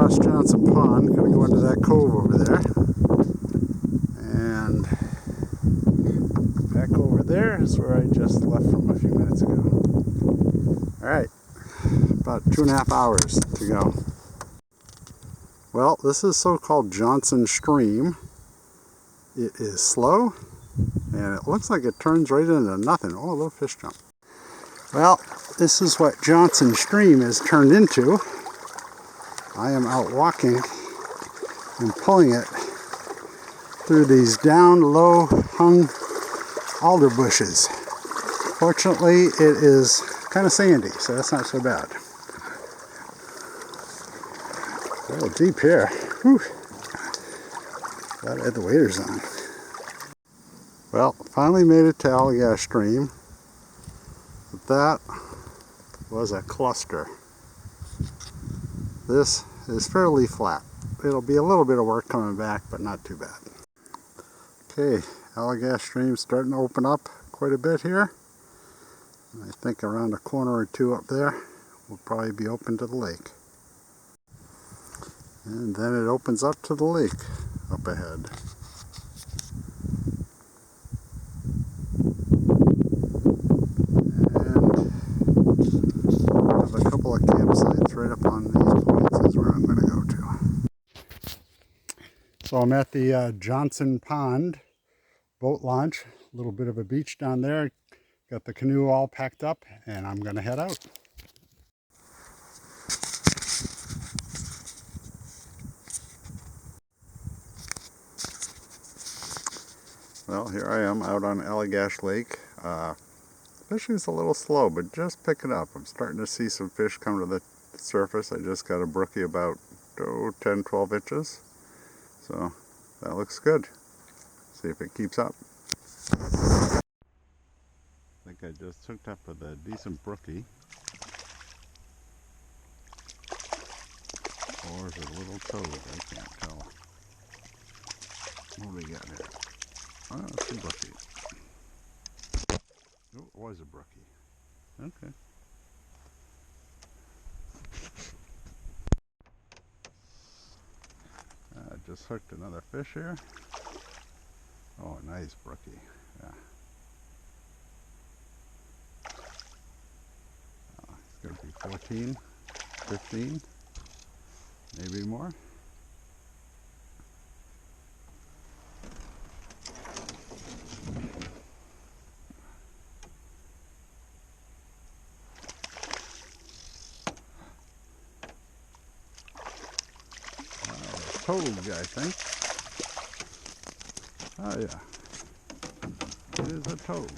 past Johnson Pond, gonna go into that cove over there. And back over there is where I just left from a few minutes ago. Alright, about 2.5 hours to go. Well, this is so-called Johnson Stream. It is slow, and it looks like it turns right into nothing. Oh, a little fish jump. Well, this is what Johnson Stream has turned into. I am out walking and pulling it through these down low hung alder bushes. Fortunately, it is kind of sandy, so that's not so bad. A little deep here. Whew. Glad I had the waders on. Well, finally made it to Allagash Stream. But that was a cluster. This is fairly flat. It'll be a little bit of work coming back, but not too bad. Okay, Allagash Stream's starting to open up quite a bit here. And I think around a corner or two up there will probably be open to the lake. And then it opens up to the lake up ahead. And I have a couple of campsites right up on these points is where I'm going to go to. So I'm at the Johnson Pond boat launch. A little bit of a beach down there. Got the canoe all packed up and I'm going to head out. Well, here I am out on Allagash Lake. Fishing's a little slow, but just picking up. I'm starting to see some fish come to the surface. I just got a brookie about 10, 12 inches. So that looks good. See if it keeps up. I think I just hooked up with a decent brookie. Or is it a little toad? I can't tell. What do we got here? Oh, it's a brookie. Oh, it was a brookie. Okay. I just hooked another fish here. Oh, a nice brookie. Yeah. It's going to be 14, 15, maybe more. Toad, I think. Oh yeah, it is a toad.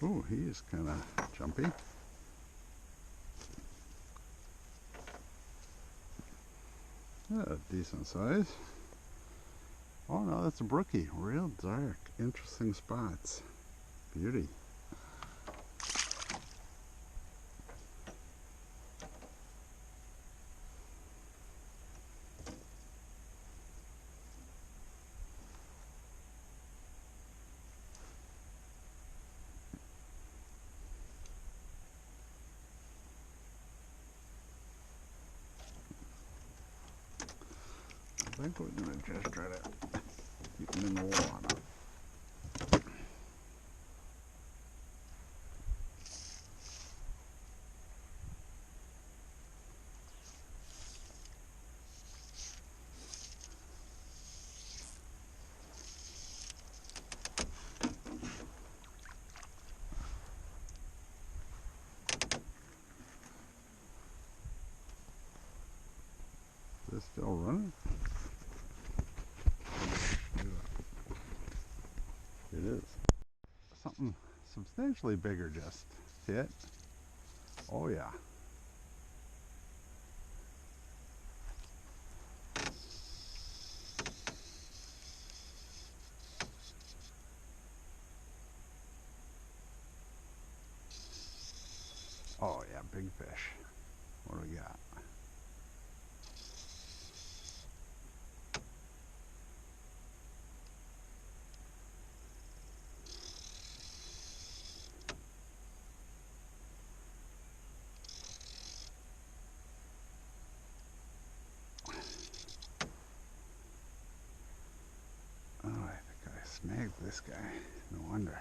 Ooh, he is kind of jumpy. Yeah, decent size. Oh no, that's a brookie. Real dark, interesting spots. Beauty. I think we're going to just try to keep them in the water. Is this still running? It is. Something substantially bigger just hit. Oh yeah. Oh yeah, big fish. What do we got? snagged this guy. No wonder.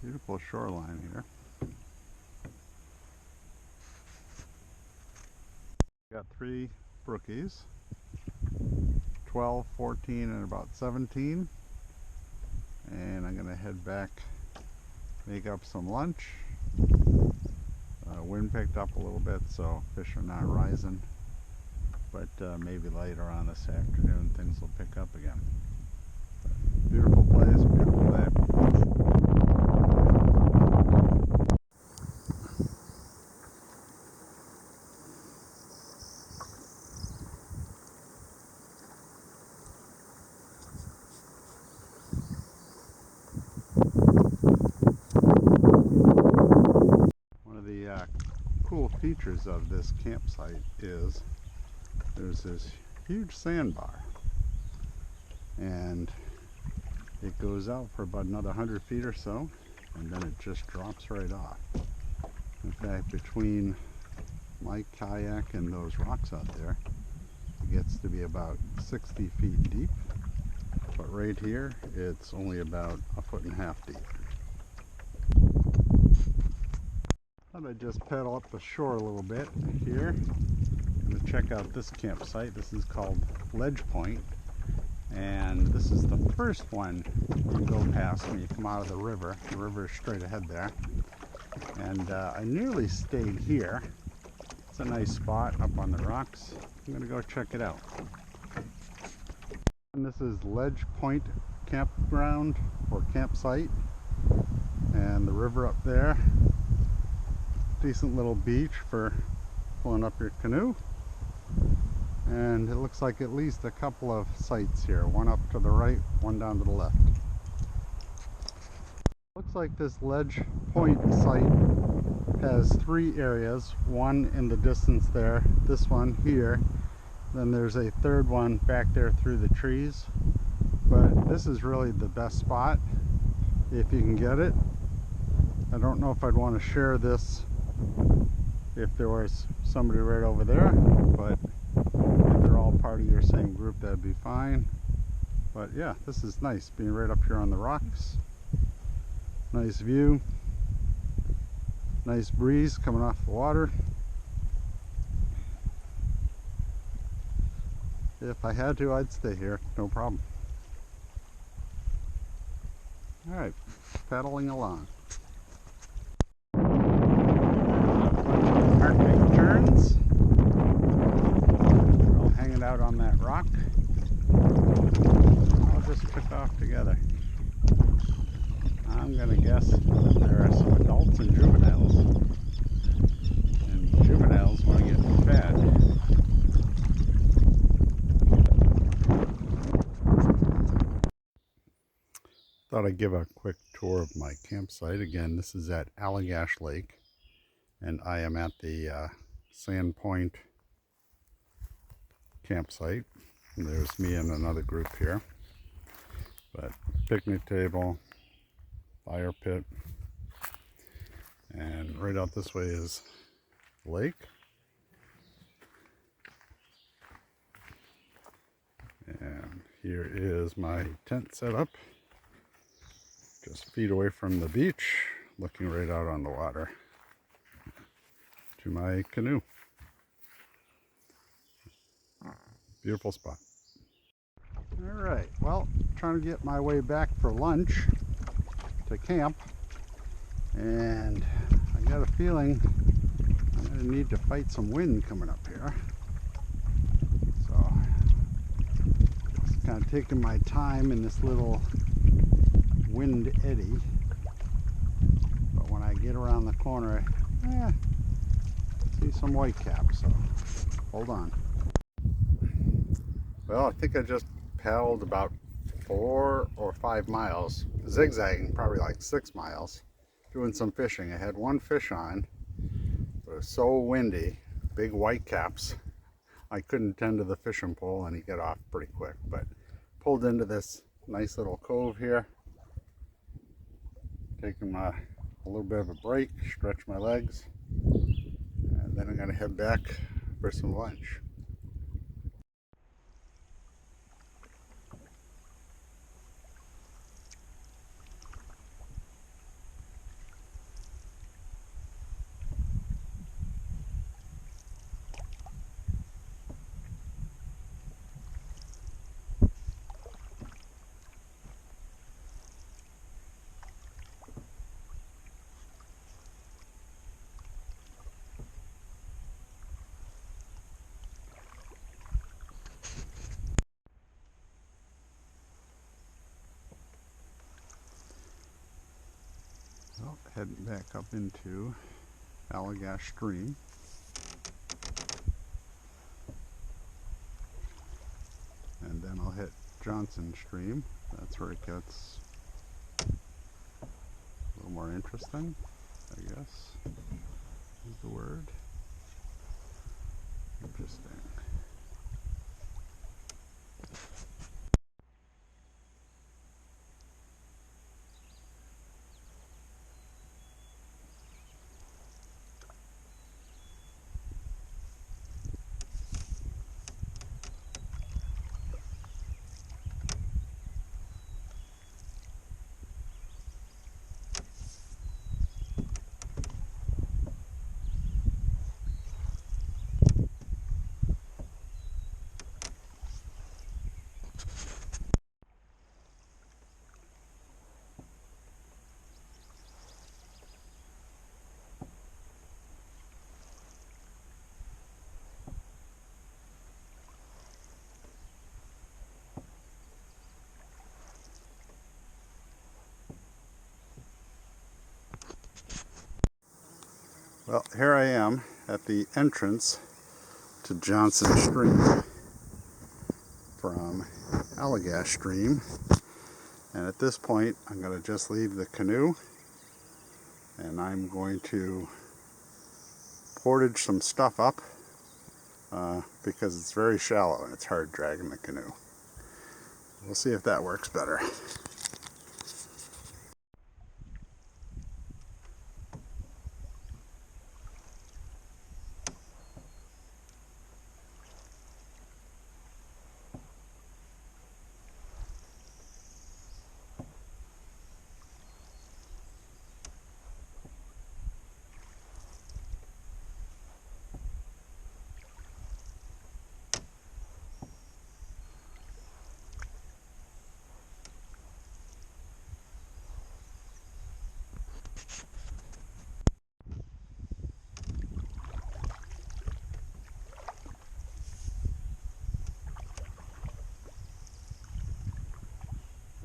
Beautiful shoreline here. Got 3 brookies, 12, 14, and about 17. And I'm gonna head back, make up some lunch. Wind picked up a little bit, so fish are not rising. But maybe later on this afternoon things will pick up again. Beautiful place, beautiful day. One of the cool features of this campsite is there's this huge sandbar, and it goes out for about another 100 feet or so, and then it just drops right off. In fact, between my kayak and those rocks out there, it gets to be about 60 feet deep, but right here it's only about 1.5 feet deep. Thought I'd just paddle up the shore a little bit here. I'm going to check out this campsite. This is called Ledge Point, and this is the first one you go past when you come out of the river. The river is straight ahead there, and I nearly stayed here. It's a nice spot up on the rocks. I'm going to go check it out. And this is Ledge Point campground or campsite, and the river up there. Decent little beach for pulling up your canoe, and it looks like at least a couple of sites here, one up to the right, one down to the left. Looks like this Ledge Point site has 3 areas, one in the distance there, this one here, then there's a third one back there through the trees, but this is really the best spot if you can get it. I don't know if I'd want to share this if there was somebody right over there, but if they're all part of your same group, that'd be fine. But yeah, this is nice, being right up here on the rocks. Nice view, nice breeze coming off the water. If I had to, I'd stay here, no problem. Alright, paddling along. Big turns. We're all hanging out on that rock. All just took off together. I'm gonna guess that there are some adults and juveniles. And juveniles want to get fed. Thought I'd give a quick tour of my campsite. Again, this is at Allagash Lake, and I am at the Sand Point campsite. And there's me and another group here. But picnic table, fire pit, and right out this way is the lake. And here is my tent set up, just feet away from the beach, looking right out on the water to my canoe. Beautiful spot. Alright, well, trying to get my way back for lunch to camp, and I got a feeling I'm going to need to fight some wind coming up here. So, just kind of taking my time in this little wind eddy. But when I get around the corner, see some whitecaps, so hold on. Well, I think I just paddled about 4 or 5 miles, zigzagging probably like 6 miles, doing some fishing. I had one fish on, but it was so windy, big whitecaps, I couldn't tend to the fishing pole and he got off pretty quick. But pulled into this nice little cove here taking a little bit of a break, stretch my legs, and then I'm going to head back for some lunch. Well, heading back up into Allagash Stream. And then I'll hit Johnson Stream. That's where it gets a little more interesting, I guess, is the word. Interesting. Well, here I am at the entrance to Johnson Stream from Allagash Stream, and at this point I'm going to just leave the canoe and I'm going to portage some stuff up because it's very shallow and it's hard dragging the canoe. We'll see if that works better.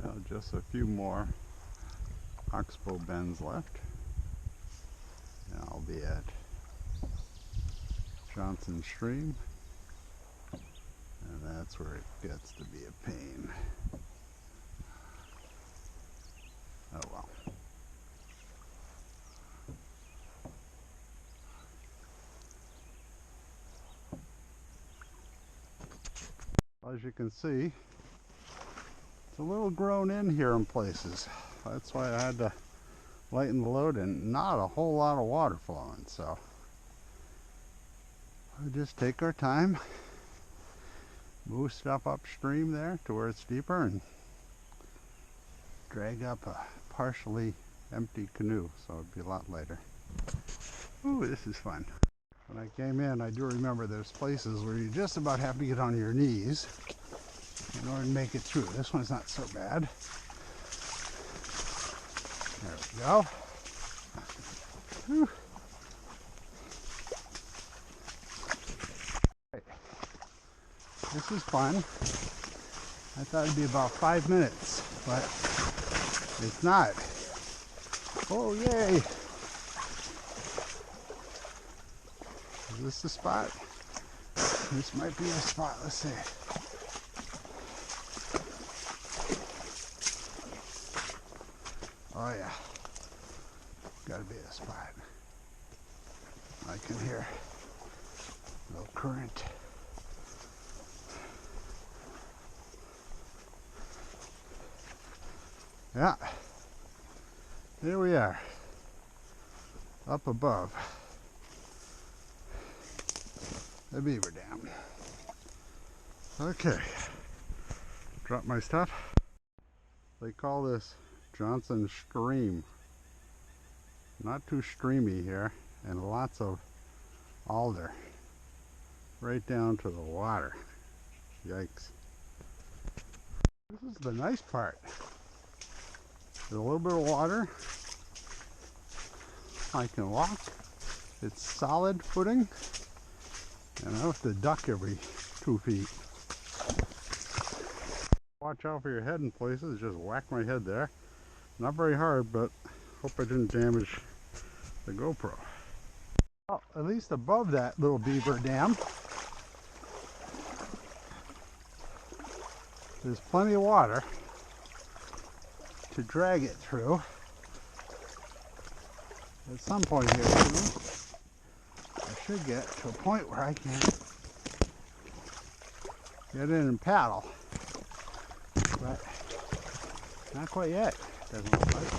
Now just a few more oxbow bends left, and I'll be at Johnson Stream, and that's where it gets to be a pain. Oh well. As you can see, it's a little grown in here in places. That's why I had to lighten the load and not a whole lot of water flowing. So we'll just take our time, move stuff upstream there to where it's deeper, and drag up a partially empty canoe, so it'd be a lot lighter. Ooh, this is fun. When I came in, I do remember there's places where you just about have to get on your knees in order to make it through. This one's not so bad. There we go. Whew. Right. This is fun. I thought it'd be about 5 minutes, but it's not. Oh, yay! Is this the spot? This might be the spot. Let's see. Oh yeah, gotta be a spot. I can hear a little current. Yeah, Here we are, up above the beaver dam. Okay, drop my stuff. They call this Johnson Stream. Not too streamy here, and lots of alder right down to the water. Yikes. This is the nice part. There's a little bit of water. I can walk. It's solid footing, and I don't have to duck every 2 feet. Watch out for your head in places. Just whack my head there. Not very hard, but hope I didn't damage the GoPro. Well, at least above that little beaver dam, there's plenty of water to drag it through. At some point here soon, I should get to a point where I can get in and paddle, but not quite yet. Doesn't look like.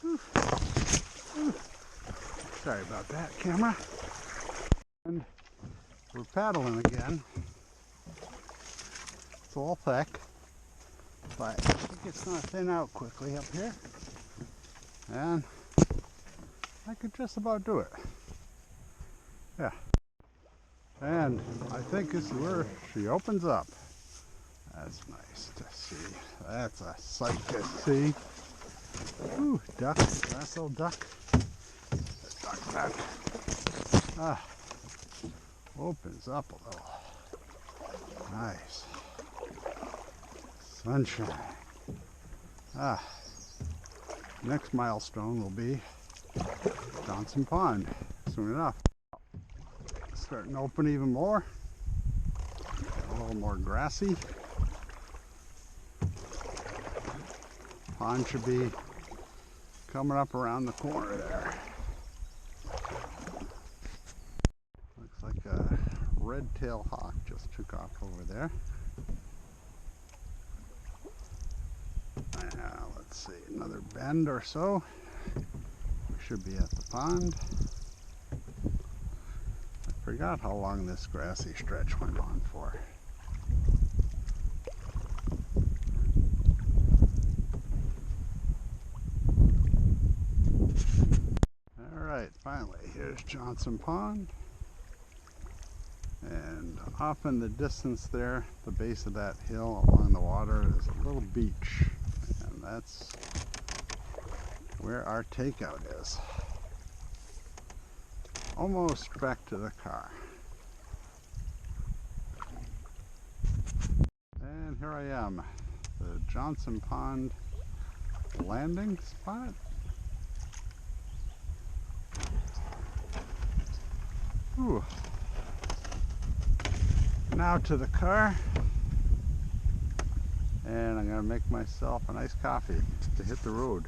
Whew. Whew. Sorry about that, camera. And we're paddling again. It's a little thick, but I think it's going to thin out quickly up here, and I could just about do it. Yeah. And I think this is where she opens up. That's nice to see. That's a sight to see. Ooh, duck, last little duck. Duck. Ah, opens up a little. Nice. Sunshine. Ah, next milestone will be Johnson Pond soon enough. Starting to open even more. A little more grassy. Pond should be coming up around the corner there. Looks like a red-tailed hawk just took off over there. Now, let's see, another bend or so. We should be at the pond. I forgot how long this grassy stretch went on for. Alright, finally, here's Johnson Pond. And off in the distance there, the base of that hill along the water, is a little beach. And that's where our takeout is. Almost back to the car. And here I am, the Johnson Pond landing spot. Ooh. Now to the car, and I'm going to make myself a nice coffee to hit the road.